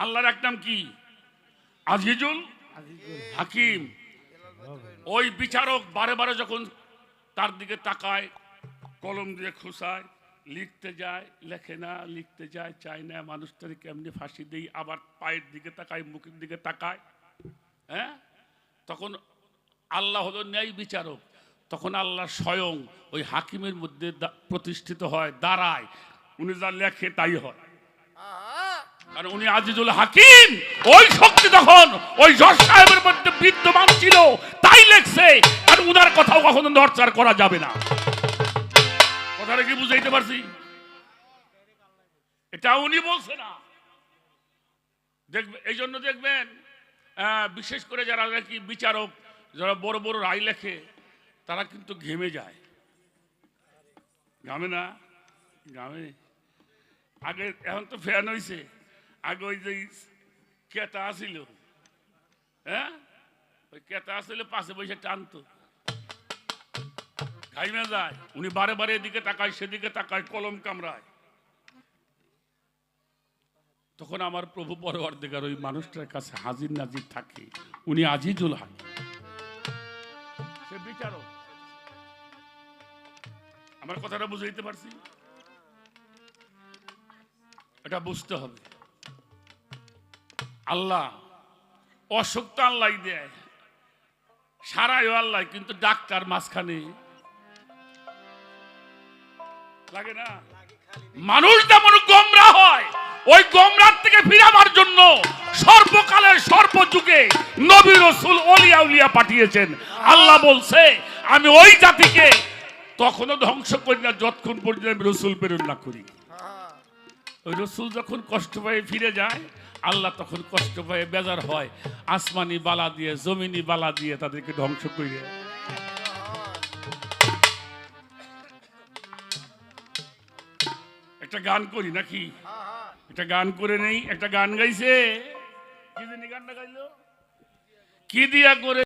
আল্লাহর এক নাম কি? আজিজুল হাকিম। ওই বিচারক বারে বারে যখন তার দিকে তাকায়, কলম দিয়ে খুঁচায়, লিখতে যায়, লেখে না, লিখতে যায়, চায় না, মানুষটাকে কেমনি ফাঁসি দেই, আবার পায়ের দিকে তাকায়, মুখের দিকে তাকায়। হ্যাঁ, তখন আল্লাহ হলো ন্যায় বিচারক। তখন আল্লাহ স্বয়ং ওই হাকিমের মধ্যে প্রতিষ্ঠিত হয়, দাঁড়ায়। উনি যা লেখে তাই হয়, কারণ উনি আজিজুল হাকিম। ওই শক্তি তখন ওই জজ সাহেবের মধ্যে বিদ্যমান ছিল, তাই লেখছে। আর উনার কথাও কখনো নড়চড় করা যাবে না। কথাটা কি বুঝাইতে পারছি? এটা উনি বলছে না। দেখবেন, এই জন্য দেখবেন বিশেষ করে যারা কি বিচারক, যারা বড় বড় রায় লেখে, তারা কিন্তু ঘেমে যায়। ঘামে না? ঘামে। আগে, এখন তো ফ্যান হয়েছে, আগে ওই যে কেতা আসিল, হ্যাঁ, ওই কেতা আসলে পাশে বসে টানতো, ঘাইমে যায়। উনি বারে বারে এদিকে তাকায়, সেদিকে তাকায়, কলম কামড়ায়। তখন আমার প্রভু পরওয়ারদিগার ওই মানুষটার কাছে হাজির নাজির থাকে। উনি আজিজুল হাকিম, সে বিচারক। আমার কথাটা বুঝাইতে পারছি? এটা বুঝতে হবে। আল্লাহ অসুখ তো আল্লাহ দেয়, সারাইও আল্লাহ, কিন্তু ডাক্তার মাঝখানে লাগে না। মানুষ যেমন গোমরা হয়, ওই গোমরার থেকে ফিরাবার জন্য সর্বকালের সর্বযুগে নবী রাসূল ওলিয়া উলিয়া পাঠিয়েছেন। আল্লাহ বলছে, আমি ওই জাতিকে তখনও ধ্বংস করি না যতক্ষণ পর্যন্ত আমি রাসূল প্রেরণ না করি। ওই রাসূল যখন কষ্ট পায়ে ফিরে যায়, আল্লাহ তখন কষ্ট পায়ে বেজার হয়, আসমানি বালা দিয়ে, জমিনি বালা দিয়ে তাদেরকে ধ্বংস করে। একটা গান করি নাকি? একটা গান করে নেই। একটা গান গাইছে, কি জানি গানটা গাইলো, কি দিয়া করে